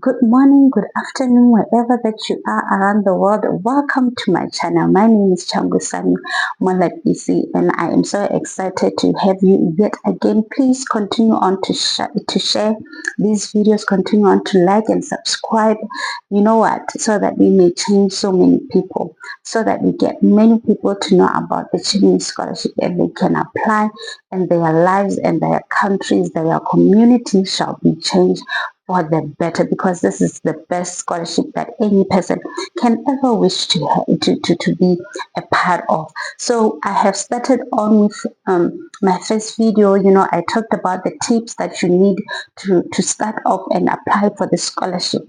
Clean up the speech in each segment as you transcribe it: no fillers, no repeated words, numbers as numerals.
Good morning, good afternoon, wherever that you are around the world. Welcome to my channel. My name is Changusani Malabisi, and I am so excited to have you yet again. Please continue on to share these videos, continue on to like and subscribe. You know what? So that we may change so many people, so that we get many people to know about the Chevening Scholarship and they can apply, and their lives and their countries, their communities shall be changed for the better, because this is the best scholarship that any person can ever wish to be a part of. So I have started on with my first video. I talked about the tips that you need to start off and apply for the scholarship.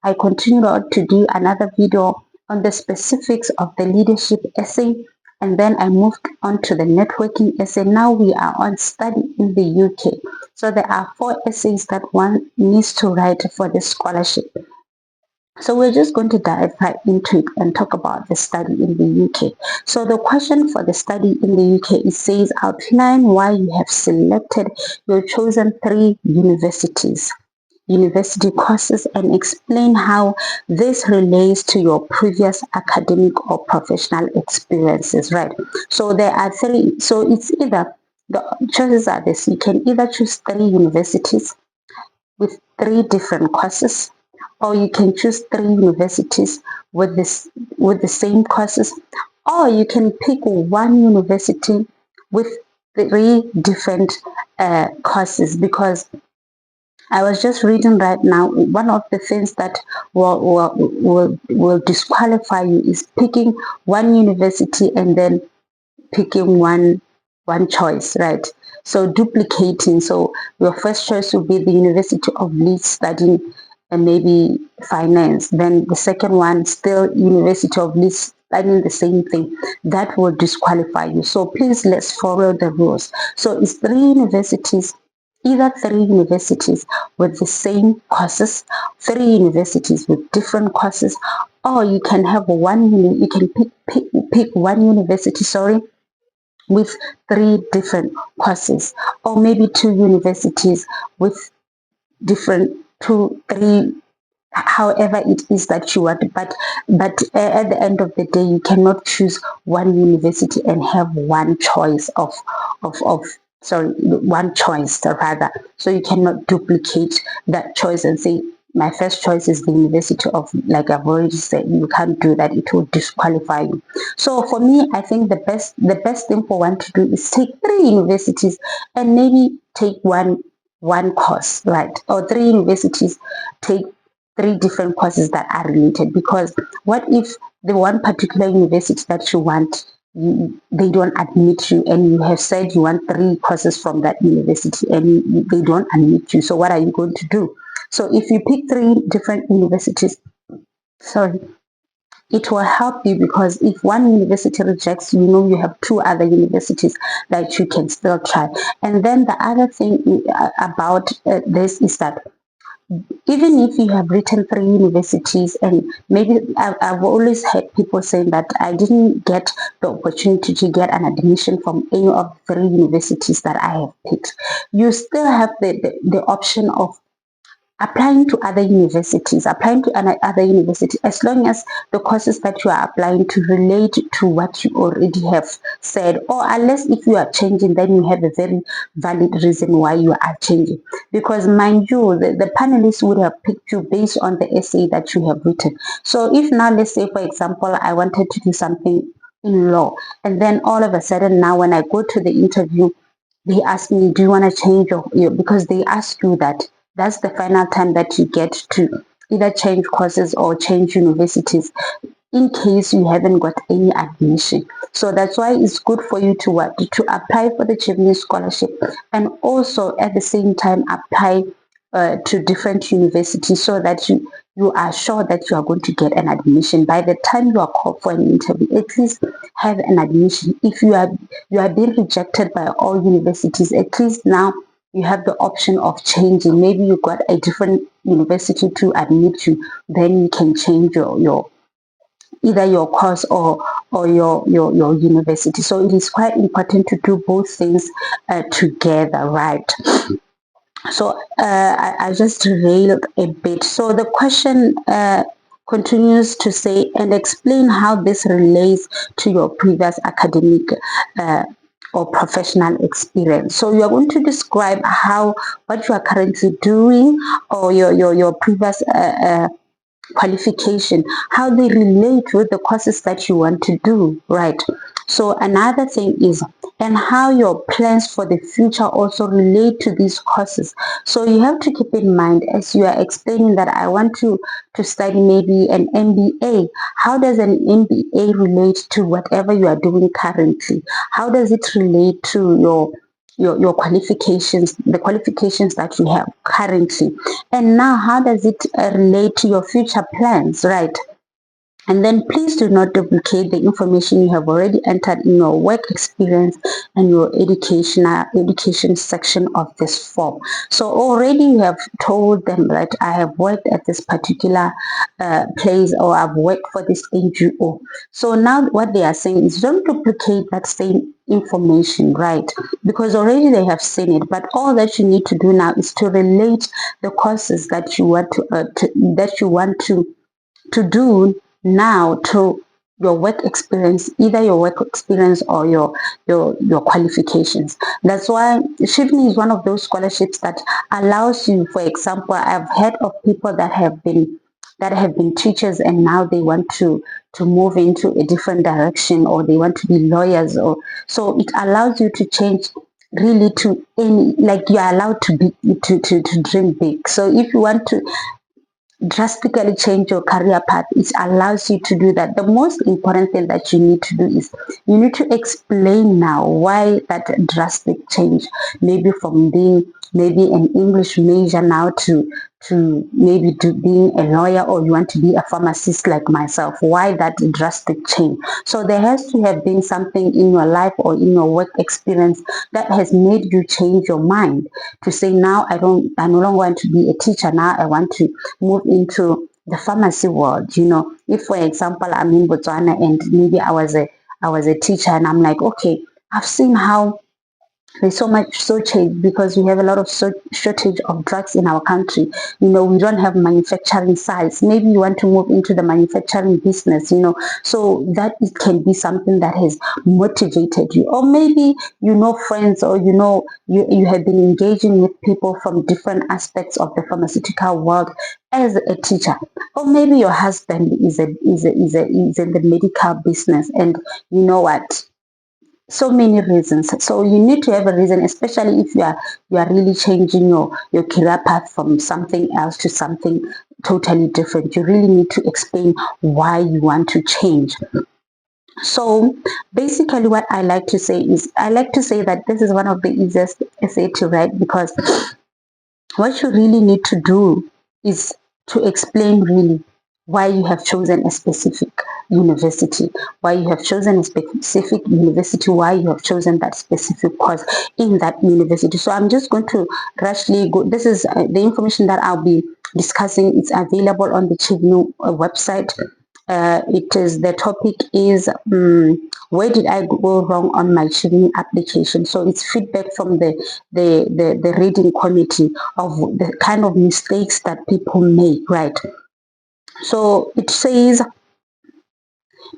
I continued on to do another video on the specifics of the leadership essay, and then I moved on to the networking essay. Now we are on study in the UK. So there are 4 essays that one needs to write for the scholarship. So we're just going to dive right into it and talk about the study in the UK. So the question for the study in the UK, it says outline why you have selected your chosen 3 university courses, and explain how this relates to your previous academic or professional experiences, right? So there are 3. So it's either, the choices are this: you can either choose 3 universities with 3 different courses, or you can choose 3 universities with the same courses, or you can pick 1 university with 3 different courses. Because I was just reading right now, one of the things that will disqualify you is picking 1 university and then picking one choice, right? So duplicating. So your first choice will be the University of Leeds, studying and maybe finance. Then the second one, still University of Leeds, studying the same thing. That will disqualify you. So please, let's follow the rules. So it's 3 universities, either 3 universities with the same courses, 3 universities with different courses, or you can have you can pick 1 university, with 3 different courses, or maybe 2 universities with different 2, 3, however it is that you want. But at the end of the day, you cannot choose 1 university and have 1 choice of sorry, 1 choice rather. So you cannot duplicate that choice and say, my first choice is the University of, like I've already said. You can't do that. It will disqualify you. So for me, I think the best thing for one to do is take 3 universities and maybe take one course, right? Or 3 universities, take 3 different courses that are related. Because what if the one particular university that you want, they don't admit you, and you have said you want 3 courses from that university and they don't admit you? So what are you going to do? So if you pick 3 different universities, sorry, it will help you, because if one university rejects you, you have 2 other universities that you can still try. And then the other thing about this is that even if you have written 3 universities, and maybe I've always heard people saying that I didn't get the opportunity to get an admission from any of the 3 universities that I have picked, you still have the option of applying to other universities, as long as the courses that you are applying to relate to what you already have said, or unless if you are changing, then you have a very valid reason why you are changing. Because mind you, the panelists would have picked you based on the essay that you have written. So if now, let's say for example, I wanted to do something in law, and then all of a sudden now when I go to the interview, they ask me, do you want to change your, because they ask you that. That's the final time that you get to either change courses or change universities, in case you haven't got any admission. So that's why it's good for you to apply for the Chevening scholarship, and also at the same time apply to different universities, so that you are sure that you are going to get an admission. By the time you are called for an interview, at least have an admission. If you are being rejected by all universities, at least now you have the option of changing. Maybe you got a different university to admit you, then you can change your either your course or your university. So it is quite important to do both things together, right? So I just railed a bit. So the question continues to say, and explain how this relates to your previous academic uh, or professional experience. So you are going to describe how what you are currently doing or your previous qualification, how they relate with the courses that you want to do, right? So another thing is, and how your plans for the future also relate to these courses. So you have to keep in mind as you are explaining that I want to study maybe an MBA. How does an MBA relate to whatever you are doing currently? How does it relate to your qualifications, the qualifications that you have currently? And now, how does it relate to your future plans, right? And then please do not duplicate the information you have already entered in your work experience and your education section of this form. So already you have told them that I have worked at this particular place, or I've worked for this NGO. So now what they are saying is don't duplicate that same information, right? Because already they have seen it, but all that you need to do now is to relate the courses that you want to do now to your work experience, either your work experience or your qualifications. That's why Chevening is one of those scholarships that allows you, for example, I've heard of people that have been teachers and now they want to move into a different direction, or they want to be lawyers, or so it allows you to change really to any, like you are allowed to be to dream big. So if you want to drastically change your career path, it allows you to do that. The most important thing that you need to do is you need to explain now why that drastic change, maybe from being maybe an English major now to maybe to being a lawyer, or you want to be a pharmacist like myself. Why that drastic change? So there has to have been something in your life or in your work experience that has made you change your mind to say, now I no longer want to be a teacher. Now I want to move into the pharmacy world. If for example I'm in Botswana and maybe I was a teacher, and I'm like, okay, I've seen how there's so much shortage because we have a lot of shortage of drugs in our country. We don't have manufacturing sites. Maybe you want to move into the manufacturing business, so that it can be something that has motivated you. Or maybe friends, or you have been engaging with people from different aspects of the pharmaceutical world as a teacher. Or maybe your husband is in the medical business, and you know what, so many reasons. So you need to have a reason, especially if you are really changing your career path from something else to something totally different. You really need to explain why you want to change. So basically what I like to say is, I like to say that this is one of the easiest essay to write, because what you really need to do is to explain really why you have chosen a specific university, why you have chosen a specific university, why you have chosen that specific course in that university. So I'm just going to rashly go. This is the information that I'll be discussing. It's available on the Chevening website. The topic is where did I go wrong on my Chevening application? So it's feedback from the reading committee of the kind of mistakes that people make, right? So it says,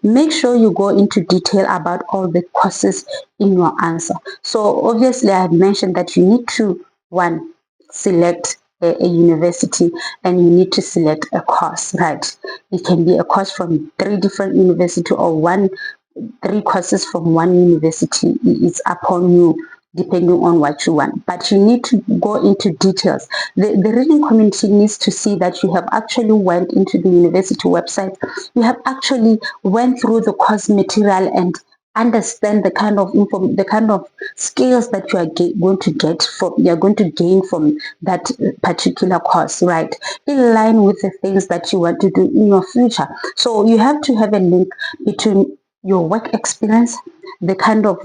make sure you go into detail about all the courses in your answer. So obviously I had mentioned that you need to, one, select a university, and you need to select a course, right? It can be a course from 3 different universities, or 3 courses from one university. It's upon you, depending on what you want. But you need to go into details. The reading community needs to see that you have actually went into the university website. You have actually went through the course material and understand the kind of skills that you're going to gain from that particular course, right? In line with the things that you want to do in your future. So you have to have a link between your work experience, the kind of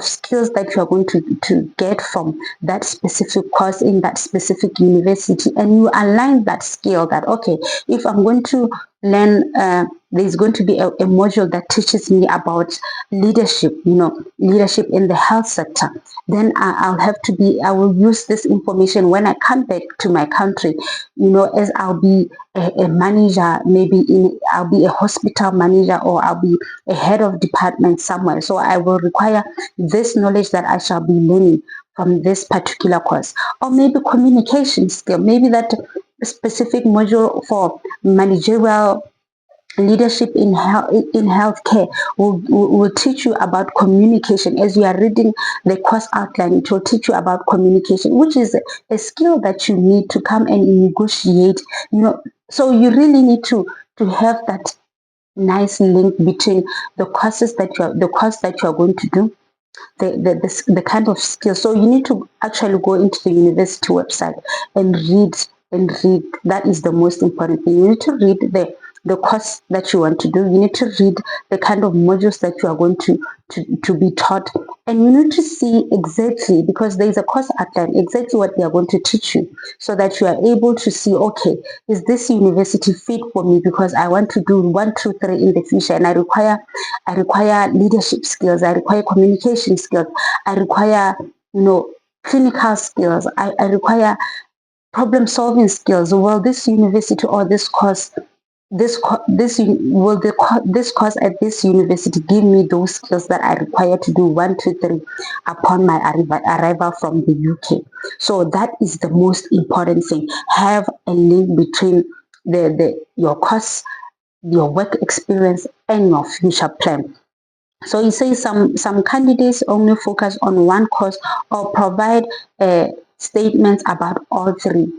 skills that you are going to get from that specific course in that specific university, and you align that skill that, okay, if I'm going to learn there's going to be a module that teaches me about leadership, leadership in the health sector. Then I will use this information when I come back to my country, as I'll be a manager, I'll be a hospital manager, or I'll be a head of department somewhere. So I will require this knowledge that I shall be learning from this particular course. Or maybe communication skill, maybe that specific module for managerial leadership in healthcare will teach you about communication. As you are reading the course outline, it will teach you about communication, which is a skill that you need to come and negotiate, so you really need to have that nice link between the course that you are going to do, the kind of skill. So you need to actually go into the university website and read. That is the most important thing. You need to read the course that you want to do. You need to read the kind of modules that you are going to be taught, and you need to see exactly, because there is a course outline, exactly what they are going to teach you, so that you are able to see, okay, is this university fit for me, because I want to do 1, 2, 3 in the future, and I require leadership skills, I require communication skills, I require clinical skills, I require problem solving skills. Well, this university or this course, this course at this university give me those skills that I require to do 1, 2, 3 upon my arrival from the UK. So that is the most important thing. Have a link between your course, your work experience, and your future plan. So it says some candidates only focus on one course or provide statements about all three.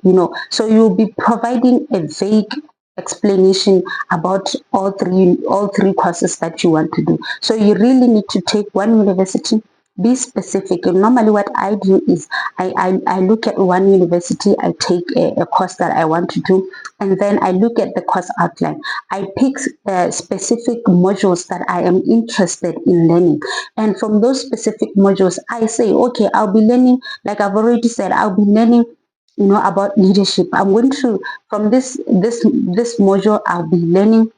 So you'll be providing a vague explanation about all three courses that you want to do. So you really need to take one university, be specific. And normally what I do is I look at one university, I take a course that I want to do, and then I look at the course outline. I pick specific modules that I am interested in learning, and from those specific modules I say, okay, I'll be learning, like I've already said, I'll be learning about leadership. I'm going to, from this module, I'll be learning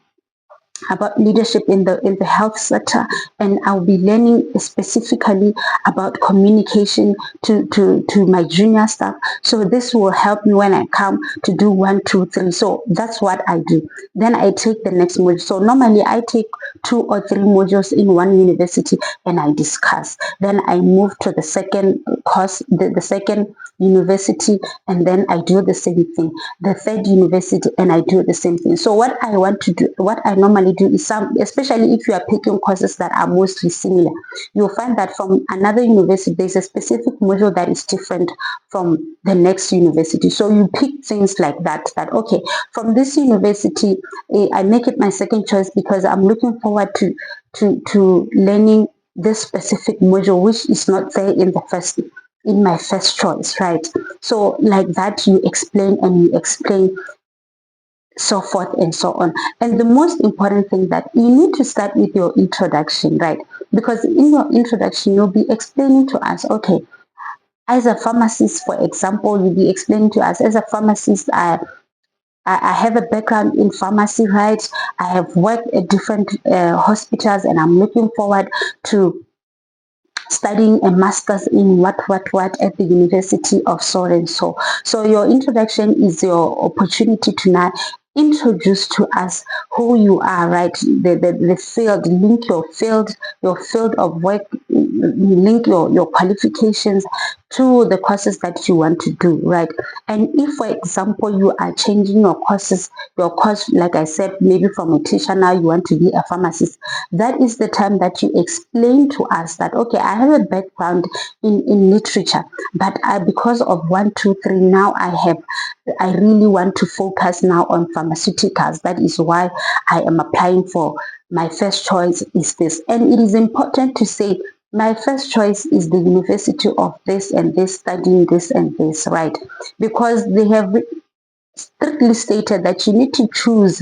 about leadership in the health sector, and I'll be learning specifically about communication to my junior staff. So this will help me when I come to do 1, 2, 3. So that's what I do. Then I take the next module. So normally I take 2 or 3 modules in one university and I discuss. Then I move to the second course, the second university, and then I do the same thing. The third university, and I do the same thing. So what I normally do is especially if you are picking courses that are mostly similar, you'll find that from another university there's a specific module that is different from the next university. So you pick things like that okay, from this university, I make it my second choice because I'm looking forward to learning this specific module, which is not there in my first choice, right? So like that, you explain and you explain, so forth and so on. And the most important thing, that you need to start with your introduction, right? Because in your introduction, you'll be explaining to us, okay, as a pharmacist, for example, you'll be explaining to us, as a pharmacist, I have a background in pharmacy, right? I have worked at different hospitals, and I'm looking forward to studying a master's in what at the University of so and so. So your introduction is your opportunity to now introduce to us who you are, right? The field, link your field of work, link your qualifications to the courses that you want to do, right? And if, for example, you are changing your course, like I said, maybe from a teacher now you want to be a pharmacist, that is the time that you explain to us that, okay, I have a background in literature, but because of 1, 2, 3, now I really want to focus now on pharmaceuticals. That is why I am applying for, my first choice is this. And it is important to say, my first choice is the university of this and this, studying this and this, right? Because they have strictly stated that you need to choose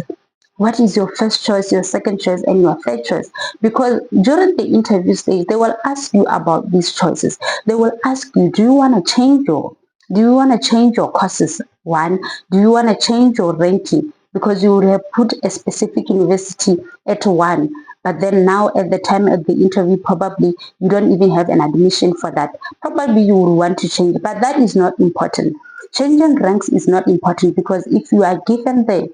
what is your first choice, your second choice, and your third choice. Because during the interview stage, they will ask you about these choices. They will ask you, do you want to change your courses? One, do you want to change your ranking? because you would have put a specific university at one, but then now at the time of the interview, probably you don't even have an admission for that. Probably you will want to change, but that is not important. Changing ranks is not important, because if you are given the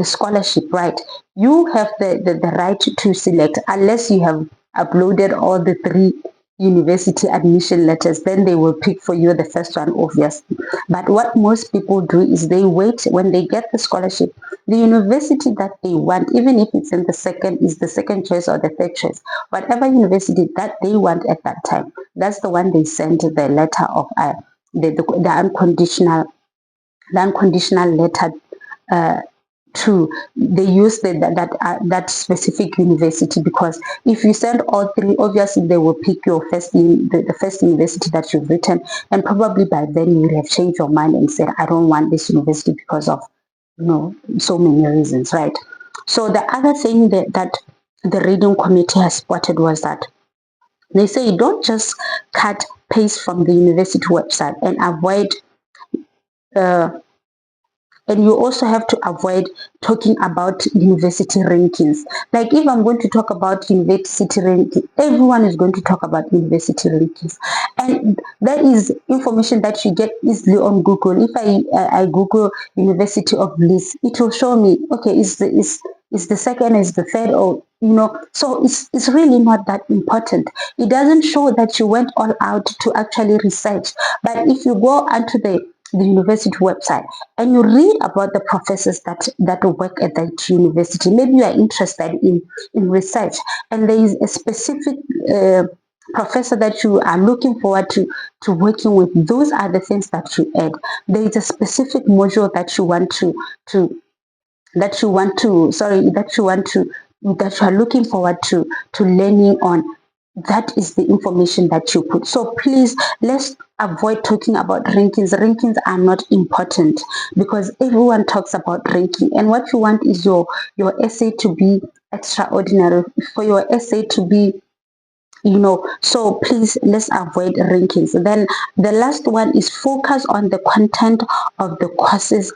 scholarship, right, you have the right to select, unless you have uploaded all the three university admission letters, then they will pick for you the first one, obviously. But what most people do is they wait when they get the scholarship, the university that they want, even if it's in the second, is the second choice or the third choice, whatever university that they want at that time, that's the one they send the letter of the unconditional letter to. They use that specific university, because if you send all three, obviously they will pick your the first university that you've written, and probably by then you would have changed your mind and said, I don't want this university because of so many reasons, right? So the other thing that the reading committee has spotted was that they say don't just cut paste from the university website and avoid uh, and you also have to avoid talking about university rankings. Like if I'm going to talk about university ranking, everyone is going to talk about university rankings, and that is information that you get easily on Google. If I Google University of Bliss, it will show me, okay, is the second, is the third, or so it's really not that important. It doesn't show that you went all out to actually research. But if you go onto the university website and you read about the professors that work at that university, maybe you are interested in research, and there is a specific professor that you are looking forward to working with, those are the things that you add. There is a specific module that you want to that you want to sorry that you want to that you are looking forward to learning on. That is the information that you put. So please, let's avoid talking about rankings. Rankings are not important, because everyone talks about ranking, and what you want is your essay to be extraordinary, for your essay to be, so please, let's avoid rankings. Then the last one is focus on the content of the courses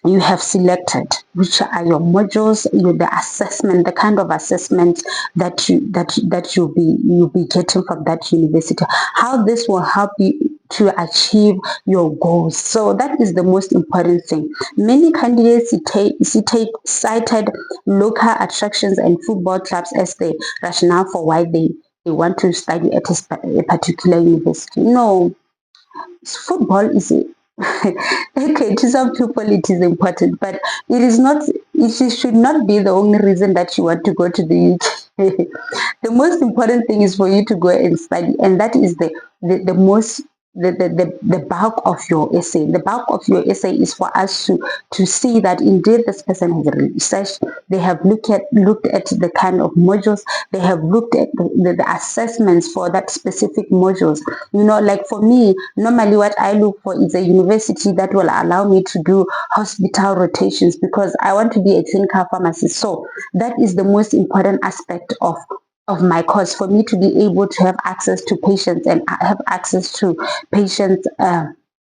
you have selected, which are your modules, the assessment, the kind of assessment that you'll be getting from that university, how this will help you to achieve your goals. So that is the most important thing. Many candidates cited local attractions and football clubs as the rationale for why they want to study at a particular university. No, football is okay, to some people it is important, but it is not. Should not be the only reason that you want to go to the UK. The most important thing is for you to go and study, and that is the most the bulk of your essay. The bulk of your essay is for us to see that indeed this person has researched. They have looked at the kind of modules. They have looked at the assessments for that specific modules. Like for me, normally what I look for is a university that will allow me to do hospital rotations, because I want to be a clinical pharmacist. So that is the most important aspect of my course, for me to be able to have access to patients and have access to patients'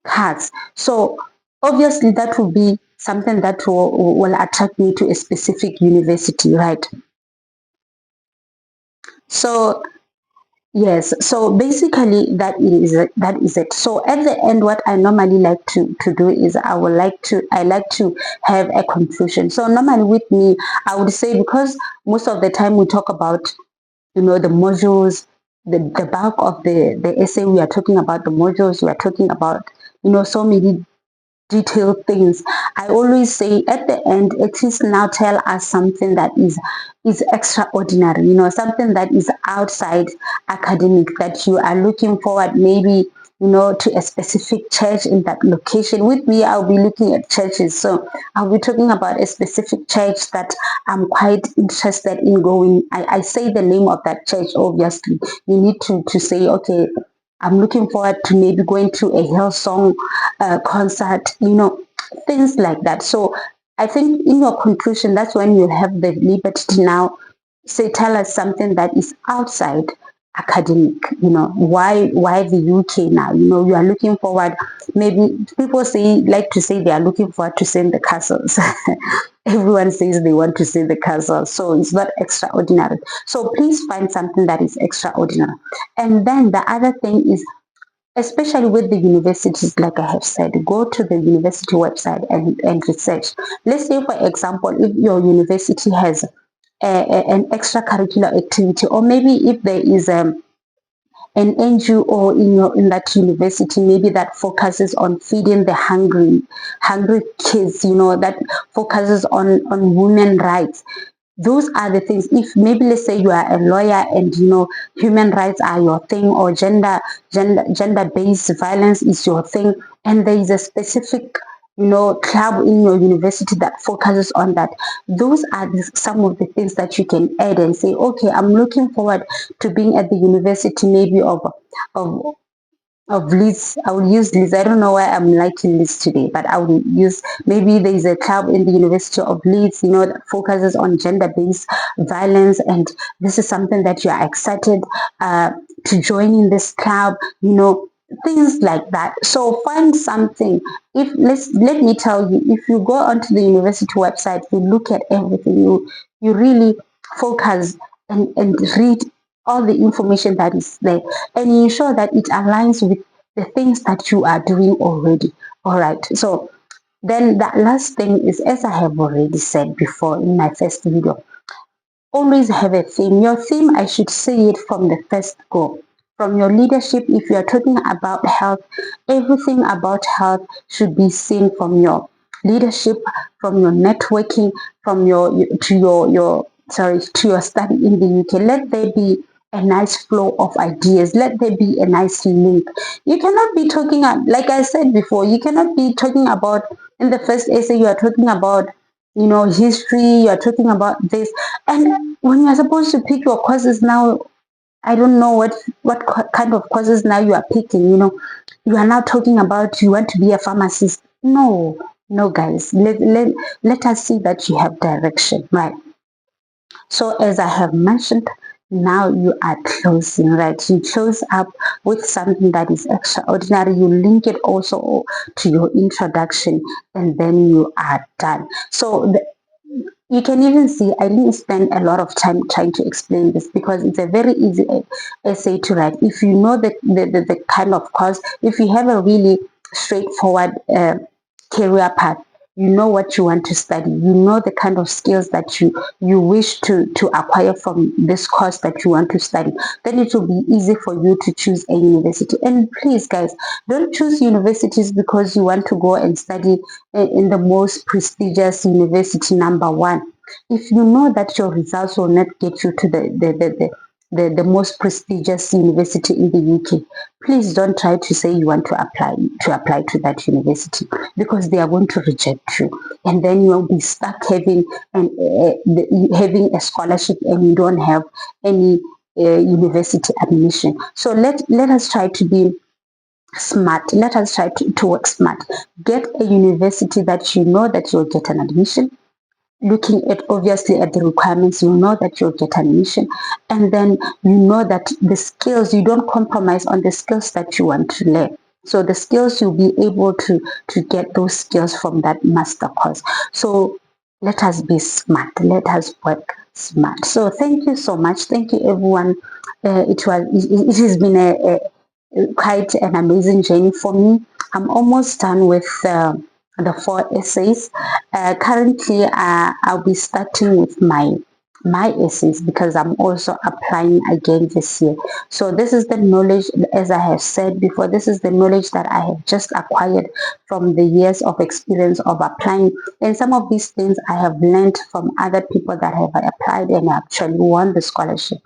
cards. So obviously that will be something that will attract me to a specific university, right? So yes, so basically that is it. So at the end, what I normally like to do is I like to have a conclusion. So normally with me, I would say, because most of the time we talk about the modules, the bulk of the essay, we are talking about the modules, we are talking about so many detailed things. I always say at the end, at least now tell us something that is extraordinary, something that is outside academic, that you are looking forward, maybe to a specific church in that location. With me, I'll be looking at churches, so I'll be talking about a specific church that I'm quite interested in going. I say the name of that church. Obviously, you need to say, okay, I'm looking forward to maybe going to a Hillsong concert, things like that. So I think in your conclusion, that's when you'll have the liberty to now say, tell us something that is outside academic, why the UK now, you are looking forward, maybe people like to say they are looking forward to seeing the castles. Everyone says they want to see the castle, so it's not extraordinary. So please find something that is extraordinary. And then the other thing is, especially with the universities, like I have said, go to the university website and research. Let's say, for example, if your university has an extracurricular activity, or maybe if there is an NGO in that university, maybe that focuses on feeding the hungry kids, that focuses on women rights. Those are the things. If maybe, let's say, you are a lawyer and human rights are your thing, or gender-based violence is your thing, and there is a specific club in your university that focuses on that. Those are some of the things that you can add and say, okay, I'm looking forward to being at the university, maybe of of Leeds. I will use Leeds. I don't know why I'm liking Leeds today, but I will use, maybe there is a club in the University of Leeds, that focuses on gender-based violence, and this is something that you are excited to join in this club, things like that. So find something. Let me tell you, if you go onto the university website, you look at everything, you really focus and read all the information that is there, and ensure that it aligns with the things that you are doing already. All right. So then the last thing is, as I have already said before in my first video, always have a theme. Your theme, I should say it from the first go. From your leadership, if you are talking about health, everything about health should be seen from your leadership, from your networking, from to your study in the UK. Let there be a nice flow of ideas. Let there be a nice link. You cannot be talking, like I said before, you cannot be talking about, in the first essay, you are talking about history, you're talking about this, and when you're supposed to pick your courses now, I don't know what kind of courses now you are picking. You are now talking about you want to be a pharmacist. No, guys, let us see that you have direction, right? So as I have mentioned, now you are closing, right? You close up with something that is extraordinary. You link it also to your introduction, and then you are done. So you can even see I didn't spend a lot of time trying to explain this, because it's a very easy essay to write. If you know the kind of course, if you have a really straightforward career path, you know what you want to study, you know the kind of skills that you wish to acquire from this course that you want to study, then it will be easy for you to choose a university. And please, guys, don't choose universities because you want to go and study in the most prestigious university, number one. If you know that your results will not get you to the most prestigious university in the UK, please don't try to say you want to apply to that university, because they are going to reject you, and then you'll be stuck having a scholarship and you don't have any university admission. So let us try to be smart. Let us try to work smart. Get a university that you know that you'll get an admission. Looking at obviously at the requirements, you know that you'll get admission, and then you know that the skills, you don't compromise on the skills that you want to learn. So the skills, you'll be able to get those skills from that master course. So let us be smart, let us work smart. So thank you so much. Thank you, everyone. It has been a quite an amazing journey for me. I'm almost done with the 4 essays. Currently, I'll be starting with my essays, because I'm also applying again this year. So this is the knowledge, as I have said before, this is the knowledge that I have just acquired from the years of experience of applying. And some of these things I have learned from other people that have applied and actually won the scholarship.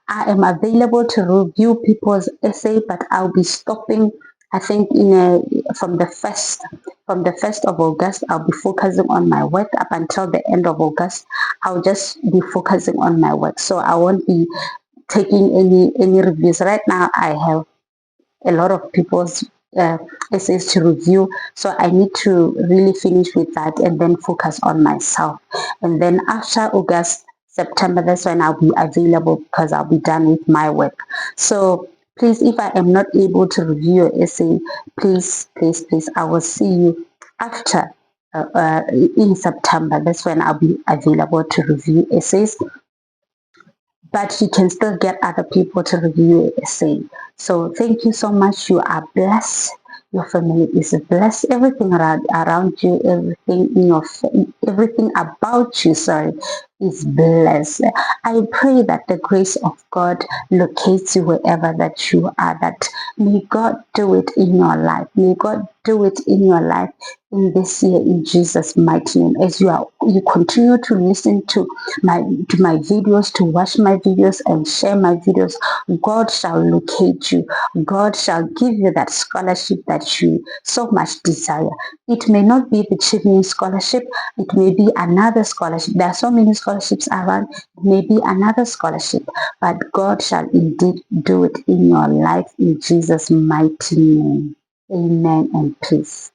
I am available to review people's essay, but I'll be stopping, I think, from the 1st of August. I'll be focusing on my work. Up until the end of August, I'll just be focusing on my work. So I won't be taking any reviews. Right now, I have a lot of people's essays to review, so I need to really finish with that and then focus on myself. And then after August September, that's when I'll be available because I'll be done with my work. So please, if I am not able to review your essay, please, I will see you after in September. That's when I'll be available to review essays, but you can still get other people to review your essay. So thank you so much. You are blessed. Your family is blessed. Everything around you, everything in your, everything about you, sorry, is blessed. I pray that the grace of God locates you wherever that you are. That may God do it in your life. May God do it in your life in this year in Jesus' mighty name. As you continue to listen to my videos, to watch my videos and share my videos, God shall locate you. God shall give you that scholarship that you so much desire. It may not be the Chevening scholarship, it may be another scholarship. There are so many scholarships around, it may be another scholarship, but God shall indeed do it in your life in Jesus' mighty name. Amen and peace.